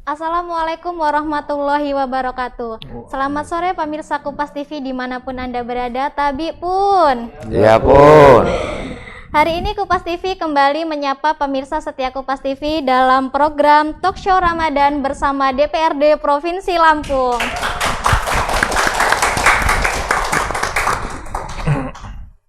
Assalamualaikum warahmatullahi wabarakatuh. Selamat sore pemirsa Kupas TV dimanapun Anda berada. Tabi pun. Ya pun. Hari ini Kupas TV kembali menyapa pemirsa setia Kupas TV dalam program Talk Show Ramadan bersama DPRD Provinsi Lampung.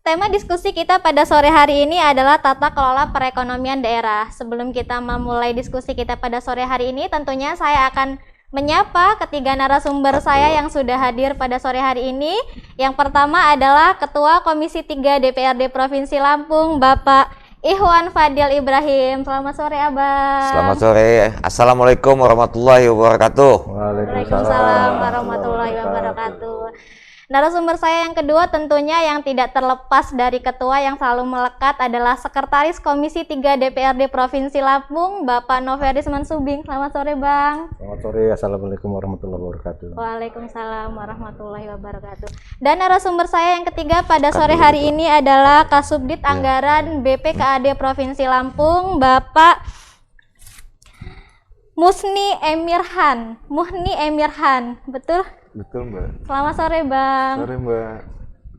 Tema diskusi kita pada sore hari ini adalah tata kelola perekonomian daerah. Sebelum kita memulai diskusi kita pada sore hari ini, tentunya saya akan menyapa ketiga narasumber saya yang sudah hadir pada sore hari ini. Yang pertama adalah Ketua Komisi 3 DPRD Provinsi Lampung, Bapak Ihwan Fadil Ibrahim. Selamat sore, Abang. Selamat sore. Assalamualaikum warahmatullahi wabarakatuh. Waalaikumsalam warahmatullahi wabarakatuh. Narasumber saya yang kedua tentunya yang tidak terlepas dari ketua yang selalu melekat adalah Sekretaris Komisi 3 DPRD Provinsi Lampung, Bapak Noveris Mansubing. Selamat sore, Bang. Selamat sore, Assalamualaikum warahmatullahi wabarakatuh. Waalaikumsalam warahmatullahi wabarakatuh. Dan narasumber saya yang ketiga pada sore hari ini adalah Kasubdit Anggaran BPKAD Provinsi Lampung, Bapak Muhni Emirhan. Betul? Betul, Mbak. Selamat sore, Bang. Sore, Mbak.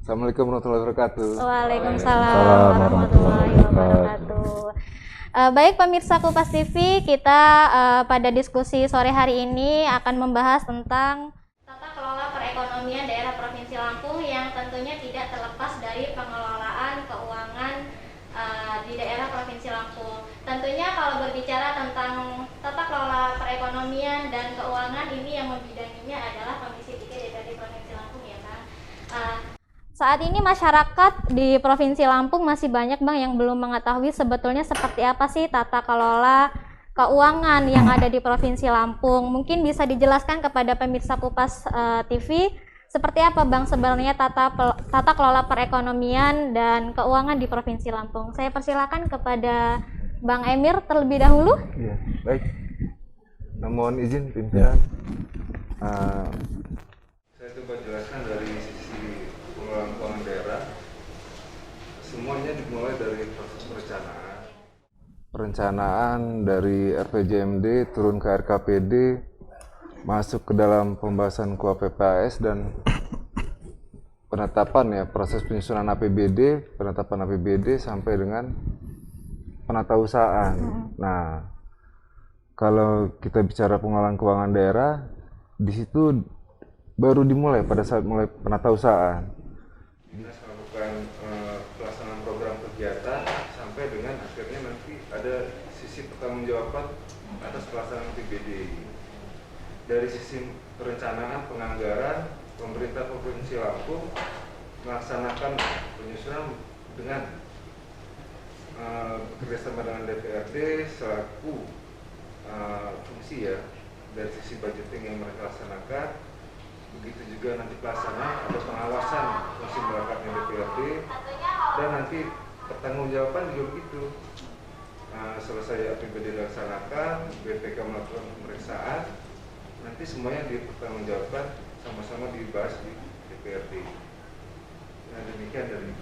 Assalamualaikum warahmatullahi wabarakatuh. Waalaikumsalam warahmatullahi wabarakatuh. Baik pemirsa Kupas TV, kita pada diskusi sore hari ini akan membahas tentang tata kelola perekonomian daerah Provinsi Lampung yang tentunya tidak terlepas dari pengelolaan keuangan di daerah Provinsi Lampung. Tentunya kalau berbicara tentang tata kelola perekonomian dan keuangan, ini yang membidanginya adalah Komisi 3 DPRD Provinsi Lampung, ya kan. Saat ini masyarakat di Provinsi Lampung masih banyak, Bang, yang belum mengetahui sebetulnya seperti apa sih tata kelola keuangan yang ada di Provinsi Lampung. Mungkin bisa dijelaskan kepada pemirsa Kupas TV seperti apa, Bang, sebenarnya tata kelola perekonomian dan keuangan di Provinsi Lampung. Saya persilakan kepada Bang Emir terlebih dahulu. Iya, baik. Mohon izin pimpinan. Saya coba jelaskan dari sisi pengelolaan keuangan daerah. Semuanya dimulai dari proses perencanaan. Perencanaan dari RPJMD turun ke RKPD, masuk ke dalam pembahasan KUAPPAS dan penetapan, ya, proses penyusunan APBD, penetapan APBD sampai dengan penatausahaan. Nah, kalau kita bicara pengelolaan keuangan daerah, di situ baru dimulai pada saat mulai penatausaaan. Dinas melakukan pelaksanaan program kegiatan sampai dengan akhirnya nanti ada sisi pertanggungjawaban atas pelaksanaan APBD. Dari sisi perencanaan penganggaran, pemerintah Provinsi Lampung melaksanakan penyusunan dengan bekerjasama dengan DPRD selaku fungsi, ya, dari sisi budgeting yang mereka laksanakan. Begitu juga nanti pelaksanaan ada pengawasan fungsi melekatnya DPRD, dan nanti pertanggungjawaban juga begitu. Selesai APBD dilaksanakan, BPK melakukan pemeriksaan, nanti semuanya dipertanggungjawabkan, sama-sama dibahas di DPRD. Nah, demikian dari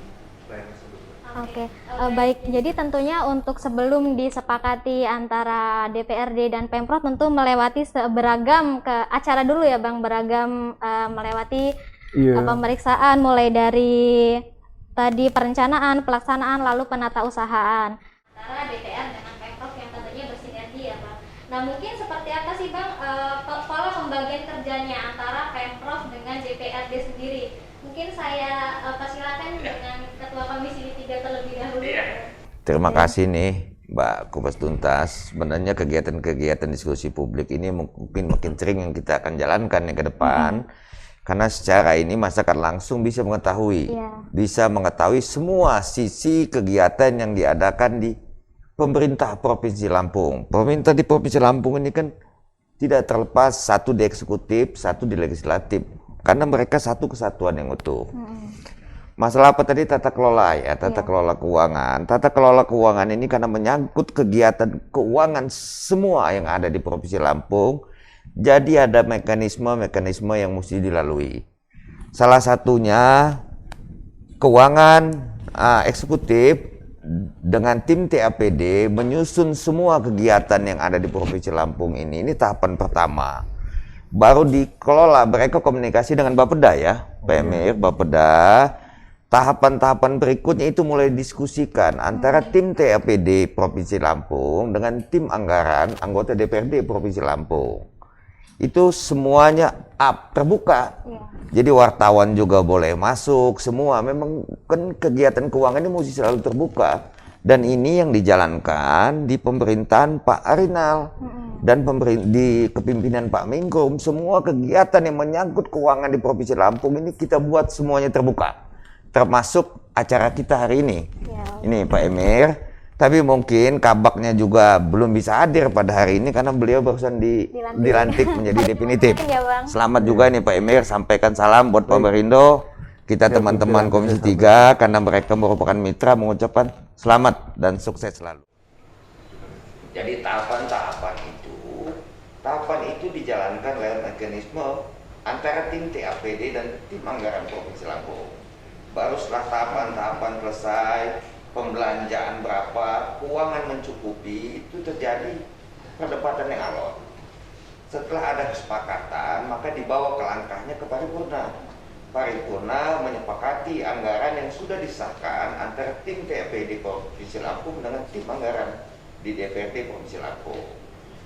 layanan tersebut. Oke, baik. Jadi tentunya untuk sebelum disepakati antara DPRD dan Pemprov tentu melewati beragam ke acara dulu, ya, Bang, beragam melewati pemeriksaan mulai dari tadi perencanaan, pelaksanaan, lalu penatausahaan antara DPR dengan Pemprov yang tentunya bersinergi, ya, Bang. Nah, mungkin seperti apa sih, Bang, pola pembagian kerjanya antara Pemprov dengan DPRD sendiri? Mungkin saya persilakan dengan Ketua Komisi 3 terlebih dahulu. Terima kasih nih Mbak Kupas Tuntas. Sebenarnya kegiatan-kegiatan diskusi publik ini mungkin makin sering yang kita akan jalankan yang ke depan. Karena secara ini masyarakat langsung bisa mengetahui semua sisi kegiatan yang diadakan di pemerintah Provinsi Lampung. Pemerintah di Provinsi Lampung ini kan tidak terlepas satu di eksekutif, satu di legislatif. Karena mereka satu kesatuan yang utuh. Masalah apa tadi? Tata kelola, ya, tata kelola keuangan. Tata kelola keuangan ini karena menyangkut kegiatan keuangan semua yang ada di Provinsi Lampung. Jadi ada mekanisme-mekanisme yang mesti dilalui. Salah satunya keuangan eksekutif dengan tim TAPD menyusun semua kegiatan yang ada di Provinsi Lampung ini tahapan pertama. Baru dikelola, mereka komunikasi dengan Bapeda ya, Pak Emir, Bapeda. Tahapan-tahapan berikutnya itu mulai diskusikan antara tim TAPD Provinsi Lampung dengan tim anggaran anggota DPRD Provinsi Lampung. Itu semuanya terbuka. Jadi wartawan juga boleh masuk, semua. Memang kan kegiatan keuangan ini mesti selalu terbuka. Dan ini yang dijalankan di pemerintahan Pak Arinal dan di kepemimpinan Pak Mingkum. Semua kegiatan yang menyangkut keuangan di Provinsi Lampung ini kita buat semuanya terbuka. Termasuk acara kita hari ini. Ini Pak Emir. Tapi mungkin kabaknya juga belum bisa hadir pada hari ini karena beliau barusan dilantik menjadi definitif. Selamat juga nih Pak Emir, sampaikan salam buat Pak Merindo. Kita teman-teman Komisi 3 karena mereka merupakan mitra mengucapkan selamat dan sukses selalu. Jadi tahapan itu dijalankan lewat mekanisme antara tim TAPD dan tim anggaran Provinsi Lampung. Baru setelah tahapan-tahapan selesai, pembelanjaan berapa, keuangan mencukupi, itu terjadi perdebatan yang alot. Setelah ada kesepakatan, maka dibawa ke langkahnya ke paripurna. Paripurna menyepakati anggaran yang sudah disahkan antara tim TAPD Provinsi Lampung dengan tim anggaran di DPRD Provinsi Lampung.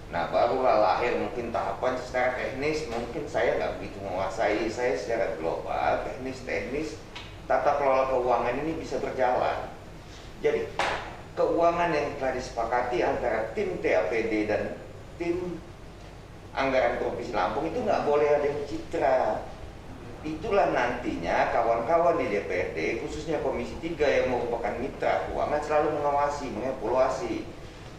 Nah, barulah lahir mungkin tahapan secara teknis, mungkin saya nggak begitu menguasai, saya secara global, teknis, tata kelola keuangan ini bisa berjalan. Jadi, keuangan yang telah disepakati antara tim TAPD dan tim anggaran Provinsi Lampung itu nggak boleh ada yang citra. Itulah nantinya kawan-kawan di DPRD, khususnya Komisi 3 yang merupakan mitra keuangan selalu mengawasi, mengevaluasi.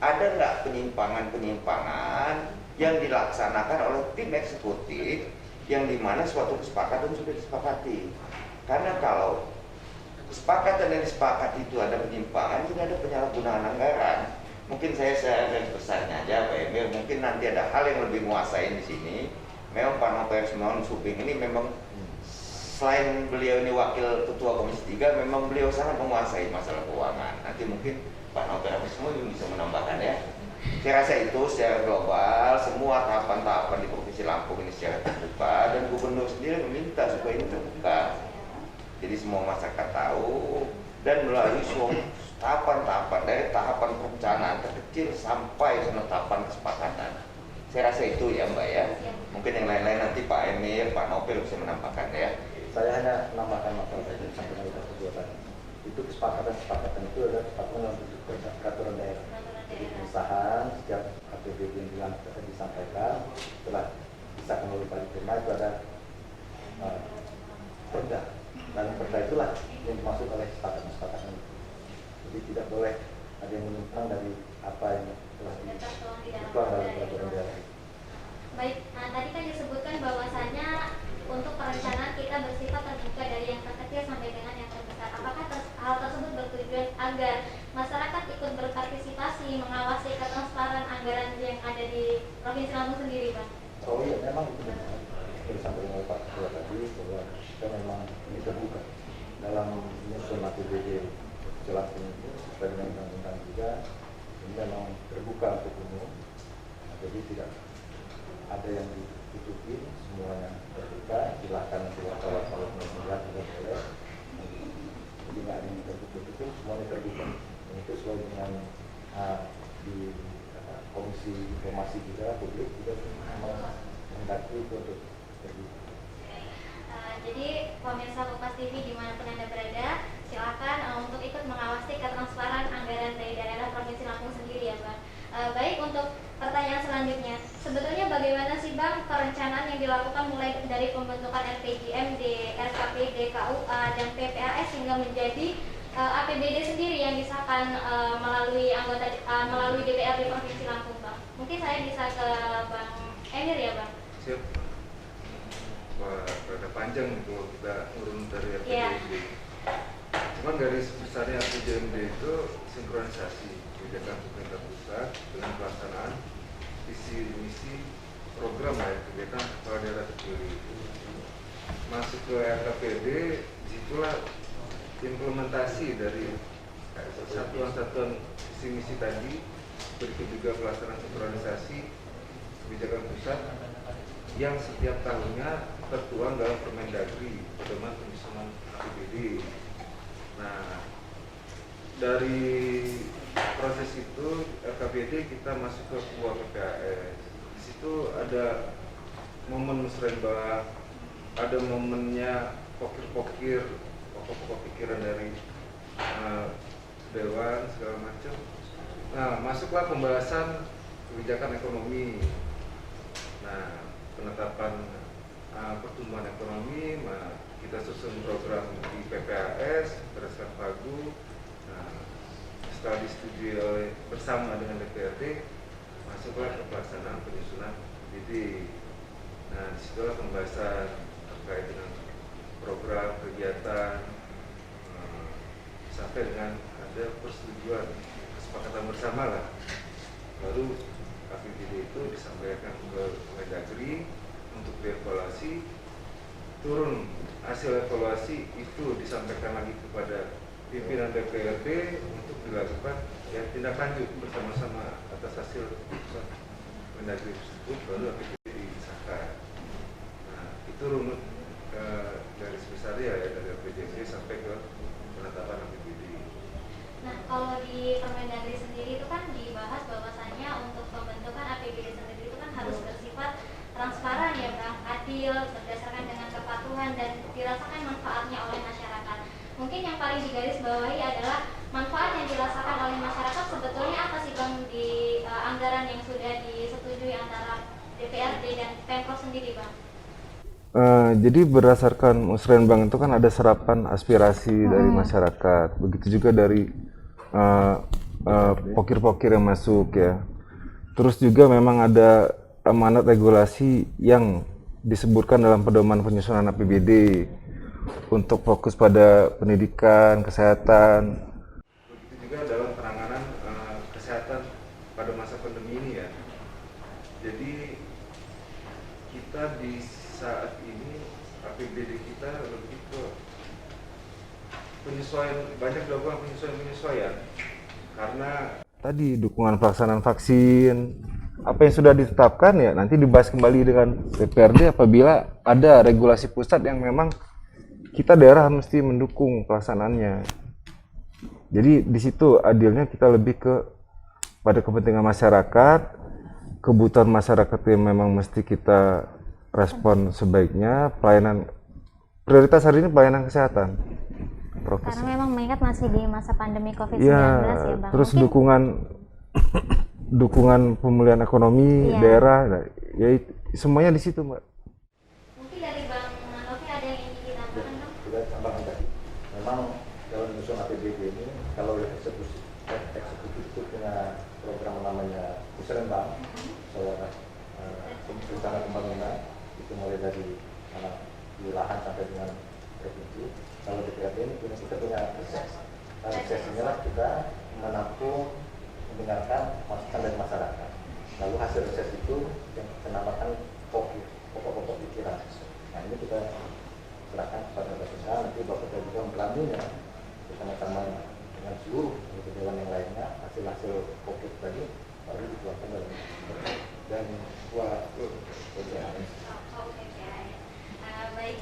Ada nggak penyimpangan-penyimpangan yang dilaksanakan oleh tim eksekutif yang dimana suatu kesepakatan sudah disepakati. Karena kalau kesepakatan yang disepakati itu ada penyimpangan, tidak ada penyalahgunaan anggaran. Mungkin saya garis besarnya aja Pak Emir, mungkin nanti ada hal yang lebih menguasai di sini. Memang Pak Novel Simanjuntak Subing ini memang selain beliau ini wakil ketua Komisi 3, memang beliau sangat menguasai masalah keuangan. Nanti mungkin Pak Novel Simanjuntak bisa menambahkan ya. Saya rasa itu secara global, semua tahapan-tahapan di Provinsi Lampung ini secara terbuka, dan gubernur sendiri meminta supaya ini terbuka. Jadi semua masyarakat tahu, dan melalui semua tahapan-tahapan, dari tahapan perencanaan terkecil sampai penetapan kesepakatan. Saya rasa itu ya Mbak ya. Mungkin yang lain-lain nanti Pak Emir, Pak Novel bisa menambahkan ya. Saya hanya menambahkan masalah tadi sampai kita perbuatan. Itu kesepakatan itu adalah kesepakatan untuk peraturan daerah. Jadi pengesahan setiap APBD yang disampaikan setelah disahkan oleh paripurna itu ada perda. Dan perda itulah yang dimaksud oleh kesepakatan. Jadi tidak boleh ada yang menyimpang dari apa yang telah dikeluarkan dalam peraturan daerah. Baik, tadi kan disebutkan bahwasanya untuk perencanaan kita bersifat terbuka dari yang terkecil sampai dengan yang terbesar. Apakah hal tersebut bertujuan agar masyarakat ikut berpartisipasi mengawasi ketransparan anggaran yang ada di Provinsi Lampung sendiri, Pak? Oh iya, memang itu benar. Seperti sampaikan oleh Pak Ketua tadi bahwa kita memang ini terbuka dalam menyusun APBD Lampung itu sesuai dengan undang-undang juga. Ini memang terbuka untuk umum. Jadi tidak ada yang ditutupi, semuanya terbuka. Silakan wartawan kalau mau melihat juga boleh. Jadi nggak ada yang tertutup, semuanya terbuka. Dan itu sesuai dengan di Komisi Informasi juga publik juga menghendaki itu untuk terbuka. Jadi pemirsa Kompas TV dimanapun Anda berada, silakan untuk ikut mengawasi ketransparan anggaran dari daerah Provinsi Lampung sendiri ya Bang. Baik, untuk pertanyaan selanjutnya, sebetulnya bagaimana sih Bang perencanaan yang dilakukan mulai dari pembentukan RPJMD, RKPD, KUA, dan PPAS hingga menjadi APBD sendiri yang disahkan melalui DPRD Provinsi Lampung Bang? Mungkin saya bisa ke Bang Emir ya Bang? Siap. Wah, rada panjang nih kalau kita urun dari RPJMD. Yeah. Cuman garis besarnya RPJMD itu sinkronisasi kebijakan pemerintah pusat dengan pelaksanaan visi misi program ya kegiatan kepala daerah terpilih. Masuk ke RKPD, disitulah implementasi dari satuan-satuan visi misi tadi, berikut juga pelaksanaan sinkronisasi kebijakan pusat yang setiap tahunnya tertuang dalam Permendagri, Pedoman Penyusunan APBD. Nah, dari proses itu RKPD kita masuk ke sebuah PPAS. Di situ ada momen musrenbang, ada momennya pokir-pokir, pokok-pokok pikiran dari dewan segala macam. Nah, masuklah pembahasan kebijakan ekonomi. Nah, penetapan pertumbuhan ekonomi, kita susun program di PPAS berdasarkan Pagu. Nah, setelah disetujui bersama dengan DPRD, masuklah ke pelaksanaan penyusunan APBD. Nah, disitulah pembahasan terkait dengan program kegiatan sampai dengan ada persetujuan kesepakatan bersama lah. Baru APBD itu disampaikan ke Mendagri untuk dievaluasi, turun hasil evaluasi itu disampaikan lagi kepada pimpinan DPRD untuk dilakukan tindak lanjut bersama-sama atas hasil keputusan Mendagri tersebut, baru APBD disahkan. Nah, itu runut garis besarnya ya dari APBD sampai ke penetapan APBD. Nah, kalau di Permendagri sendiri itu kan dibahas bahwasannya untuk pembentukan APBD sendiri itu kan harus bersifat transparan ya Bang, adil, berdasarkan dengan kepatuhan dan dirasakan manfaatnya oleh masyarakat. Mungkin yang paling digarisbawahi adalah manfaat yang dirasakan oleh masyarakat sebetulnya apa sih Bang di anggaran yang sudah disetujui antara DPRD dan Pemprov sendiri Bang? Jadi berdasarkan musrenbang itu kan ada serapan aspirasi dari masyarakat, begitu juga dari pokir-pokir yang masuk ya. Terus juga memang ada amanat regulasi yang disebutkan dalam pedoman penyusunan APBD untuk fokus pada pendidikan, kesehatan. Begitu juga dalam penanganan kesehatan pada masa pandemi ini ya. Jadi kita di saat ini APBD kita lebih ke penyesuaian, banyak dilakukan penyesuaian karena Tadi dukungan pelaksanaan vaksin, apa yang sudah ditetapkan ya nanti dibahas kembali dengan DPRD apabila ada regulasi pusat yang memang kita daerah mesti mendukung pelaksanaannya. Jadi di situ adilnya kita lebih ke pada kepentingan masyarakat, kebutuhan masyarakat yang memang mesti kita respon sebaiknya, pelayanan prioritas hari ini pelayanan kesehatan. Karena memang mengingat masih di masa pandemi COVID-19 Ya, ya Bang. terus Mungkin dukungan pemulihan ekonomi Iya. daerah, ya semuanya di situ Mbak. mungkin dari Bang Novi ada yang ingin ditambahkan Bang? Kita tambahkan tadi, memang dalam menyusun APBD ini kalau eksekutif itu punya program namanya musrenbang, soal rencana pembangunan itu mulai dari wilayah sampai dengan provinsi. Kalau DPRD ini kita punya reses. Nah, reses inilah kita menampung, mendengarkan masukan dari masyarakat. Lalu hasil reses itu yang dinamakan pokok-pokok pikiran. Nah, ini kita serahkan kepada Bapak, nanti Bapak juga mempelanjunya bersama-sama dengan seluruh dewan yang lainnya, hasil-hasil pokok tadi baru dikeluarkan dalam dan Baik.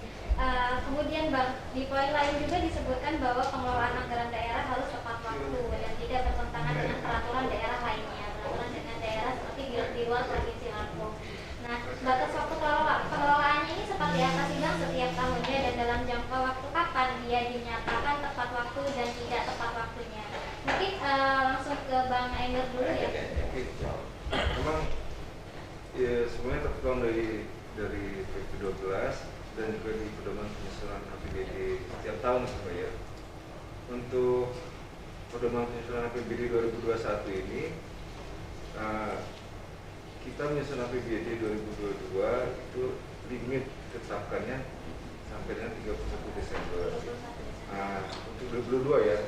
Kemudian Bang, di poin lain juga disebutkan bahwa pengelolaan anggaran daerah harus tepat waktu dan tidak bertentangan dengan peraturan daerah lainnya, peraturan dengan daerah seperti di luar provinsi Lampung. Nah, batas waktu pengelolaannya ini seperti apa sih Bang setiap tahunnya dan dalam jangka waktu kapan dia dinyatakan tepat waktu dan tidak tepat waktunya? Mungkin langsung ke Bang Emir dulu ya. memang ya, semuanya tertuang dari PP 12 dan juga di pedoman penyusunan APBD setiap tahun supaya untuk pedoman penyusunan APBD 2021 ini kita menyusun APBD 2022 itu limit ditetapkannya sampai dengan 31 Desember. Untuk 2022 ya.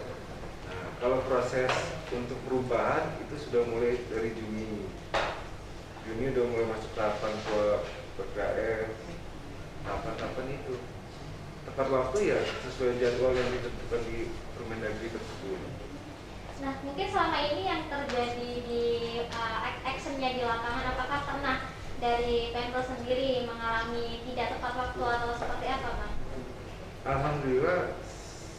Nah, kalau proses untuk perubahan itu sudah mulai dari Juni udah mulai masuk tahapan ke PKS, tahapan itu tepat waktu ya sesuai jadwal yang ditentukan di Permendagri tersebut. Nah, mungkin selama ini yang terjadi di actionnya di lapangan, apakah pernah dari Pemprov sendiri mengalami tidak tepat waktu atau seperti apa, Bang? Alhamdulillah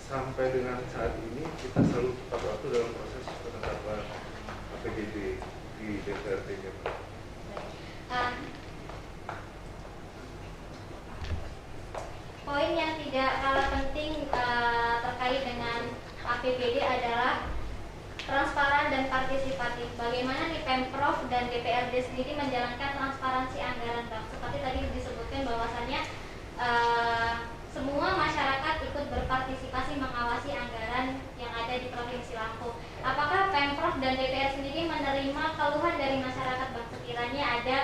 sampai dengan saat ini kita selalu tepat waktu dalam proses penetapan APBD di DPRD Jakarta. Uh, Poin yang tidak kalah penting terkait dengan APBD adalah transparan dan partisipatif. Bagaimana nih Pemprov dan DPRD sendiri menjalankan transparansi anggaran, Bang? Seperti tadi disebutkan bahwasannya semua masyarakat ikut berpartisipasi mengawasi anggaran yang ada di Provinsi Lampung. Apakah Pemprov dan DPR sendiri menerima keluhan dari masyarakat, Bang, sekiranya ada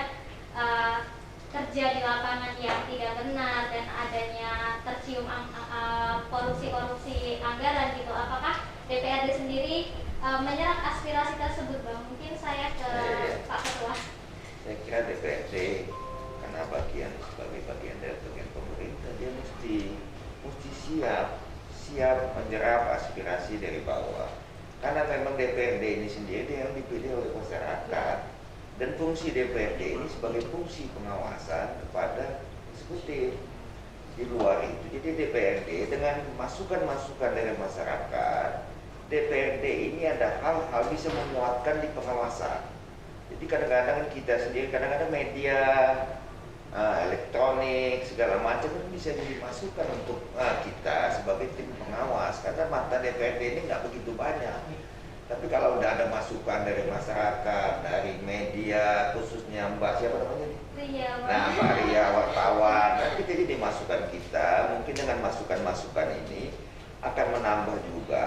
kerja di lapangan yang tidak benar dan adanya tercium korupsi anggaran gitu? Apakah DPRD sendiri menyerap aspirasi tersebut, Bang? Mungkin saya ke Pak Ketua. Saya kira DPRD karena sebagai bagian dari bagian pemerintah, dia mesti siap menyerap aspirasi dari bawah. Karena memang DPRD ini sendiri dia yang dipilih oleh masyarakat, dan fungsi DPRD ini sebagai fungsi pengawasan kepada eksekutif. Di luar itu, jadi DPRD dengan masukan-masukan dari masyarakat, DPRD ini ada hal-hal bisa memuatkan di pengawasan. Jadi kadang-kadang kita sendiri, kadang-kadang media elektronik segala macam itu bisa dimasukkan untuk kita sebagai tim pengawas, karena mata DPRD ini nggak begitu banyak. Tapi kalau udah ada masukan dari masyarakat, dari media, khususnya Mbak siapa namanya nih? Ria, Bang. Nah, Mbak Ria, wartawan, nanti jadi dimasukkan kita, mungkin dengan masukan-masukan ini akan menambah juga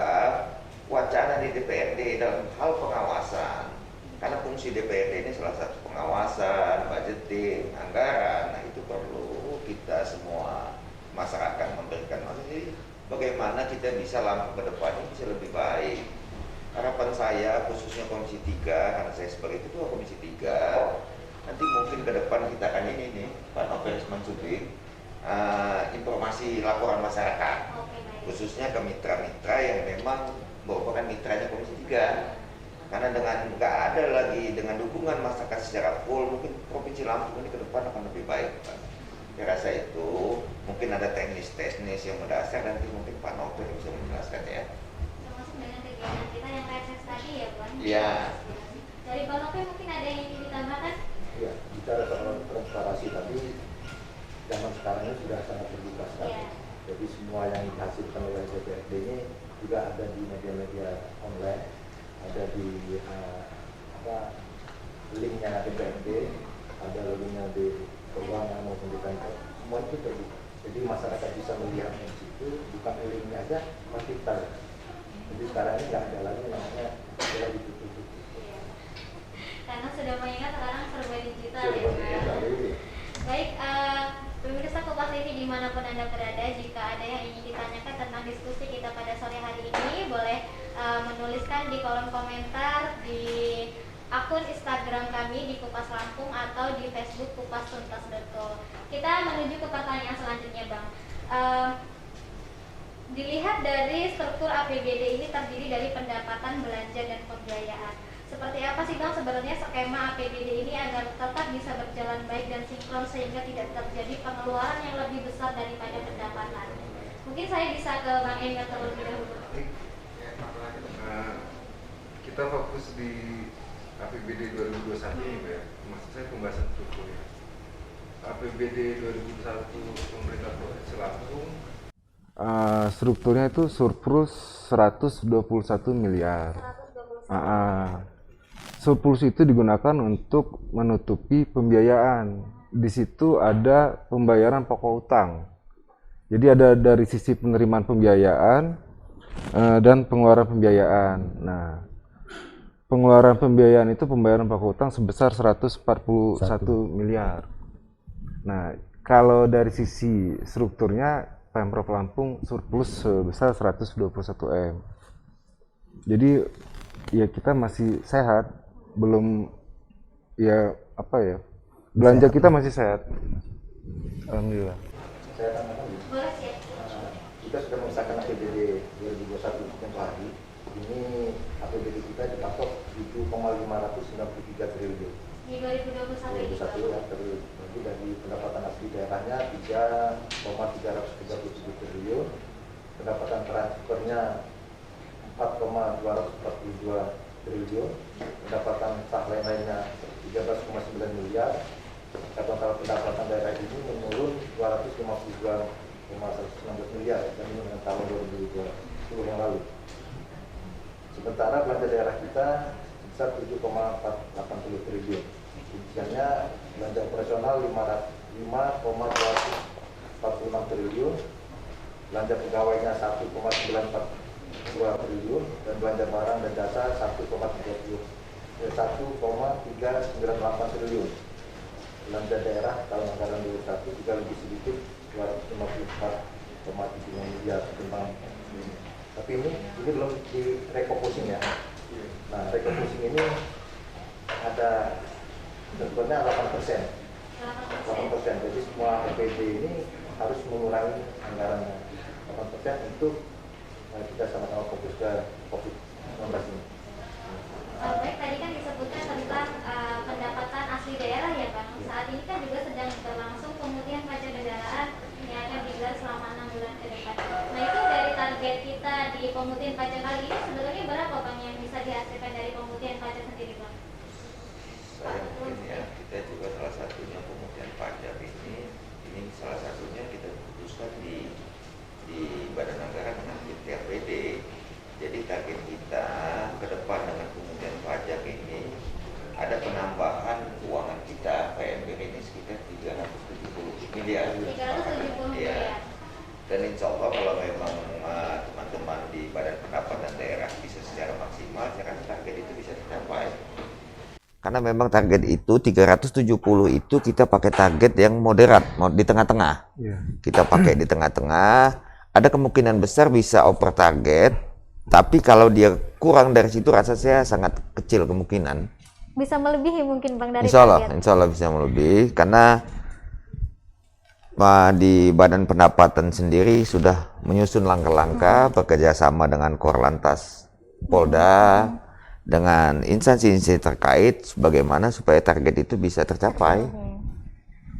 wacana di DPRD dalam hal pengawasan. Karena fungsi DPRD ini salah satu pengawasan, budgeting, anggaran. Nah, itu perlu kita semua masyarakat memberikan masukan. Jadi bagaimana kita bisa langkah ke depan ini bisa lebih baik. Harapan saya khususnya Komisi 3, karena saya sebagai ketua Komisi 3, nanti mungkin ke depan kita akan ini nih, Pak Novelis Mansubin, informasi laporan masyarakat, khususnya ke mitra-mitra yang memang merupakan mitranya Komisi 3. Karena dengan nggak ada lagi dengan dukungan masyarakat secara full, mungkin Provinsi Lampung ini ke depan akan lebih baik, Pak. Saya rasa itu mungkin ada teknis-teknis yang mendasar, nanti mungkin Pak Novel bisa menjelaskan ya. Termasuk dengan kegiatan kita yang reses tadi ya, Bang? Iya. Dari Bang Novel mungkin ada yang ingin ditambahkan? Ya, bicara soal transparansi tadi, zaman sekarang ini sudah sangat terbuka sekali. Iya. Jadi semua yang dihasilkan oleh DPRD ini juga ada di media-media online, ada di linknya DPRD, ada linknya di keuangan maupun di Pemprov, semua itu terbuka. Jadi masyarakat bisa melihat di situ, bukan linknya aja, masih tahu. Jadi sekarang ini nggak ada lagi namanya sudah ditutup. Karena sudah mengingat sekarang serba digital ya, Serba Bang. digital, iya. Baik, pemirsa Kupas TV dimanapun Anda berada, jika ada yang ingin ditanyakan tentang diskusi kita pada sore hari ini, boleh menuliskan di kolom komentar di akun Instagram kami di Kupas Lampung atau di Facebook kupastuntas.co. Kita menuju ke pertanyaan selanjutnya, Bang. Dilihat dari struktur APBD ini terdiri dari pendapatan, belanja, dan pembiayaan. Seperti apa sih, Bang, sebenarnya skema APBD ini agar tetap bisa berjalan baik dan sinkron sehingga tidak terjadi pengeluaran yang lebih besar daripada pendapatan? Mungkin saya bisa ke Bang Emil terlebih dahulu. Kita fokus di APBD 2021 ini, ya. Maksud saya pembahasan strukturnya. APBD 2021 pemerintah Provinsi Lampung. Strukturnya itu surplus 121 miliar. 121. Surplus itu digunakan untuk menutupi pembiayaan. Di situ ada pembayaran pokok utang. Jadi ada dari sisi penerimaan pembiayaan dan pengeluaran pembiayaan. Nah, pengeluaran pembiayaan itu pembayaran pokok utang sebesar 141 miliar. Nah, kalau dari sisi strukturnya Pemprov Lampung surplus sebesar 121 M. Jadi ya kita masih sehat, belum ya apa ya, belanja kita masih sehat, alhamdulillah. Saya tambahkan, Boleh sih. kita sudah mengesahkan APBD 2021 tempoh hari. Ini APBD kita dipatok 7,593 triliun. Di 2021 ini. 2021 ya, triliun. Jadi dari pendapatan asli daerahnya 3,337 triliun, pendapatan transfernya 4,242 triliun, pendapatan sah lain-lainnya 13,9 miliar. Total pendapatan daerah ini menurun 252,116 miliar dibanding dengan tahun 2020 yang lalu. Sementara belanja daerah kita sebesar 7,480 triliun. Rinciannya belanja operasional 5,246 triliun, belanja pegawainya 1,942 triliun, dan belanja barang dan jasa 1,398 triliun. Belanja daerah tahun anggaran 2021 juga lebih sedikit 254,7 miliar ketimbang ini. Tapi ini belum di refocusing ya. Nah, refocusing ini ada tentunya 8%. 8%. Jadi semua APBD ini harus mengurangi anggarannya 8% untuk kita sama-sama fokus ke COVID-19 ini. Baik, tadi kan disebutkan tentang pendapatan asli daerah ya Bang. Saat ini kan juga sedang berlangsung pemutihan pajak kendaraan yang akan digelar selama 6 bulan ke depan. Nah itu dari target kita di pemutihan pajak kali ini sebenarnya berapa Bang yang bisa dihasilkan dari pemutihan pajak sendiri Bang? Saya mungkin ya, kita juga salah satunya pemutihan pajak ini salah satunya kita putuskan di Badan Anggaran nanti TAPD. Jadi target kita ke depan dengan pemutihan pajak ini ada penambahan keuangan kita PMB ini sekitar 370 miliar. 370 Ya. miliar. Dan insya Allah kalau memang teman-teman di Badan Pendapatan Daerah bisa secara maksimal, saya rasa target itu bisa tercapai. Karena memang target itu 370 itu kita pakai target yang moderat, di tengah-tengah. Kita pakai di tengah-tengah. Ada kemungkinan besar bisa over target, tapi kalau dia kurang dari situ rasa saya sangat kecil kemungkinan. Bisa melebihi mungkin Bang dari Insya Allah target. bisa melebihi karena di Badan Pendapatan sendiri sudah menyusun langkah-langkah bekerja sama dengan Korlantas Polda dengan instansi-instansi terkait bagaimana supaya target itu bisa tercapai.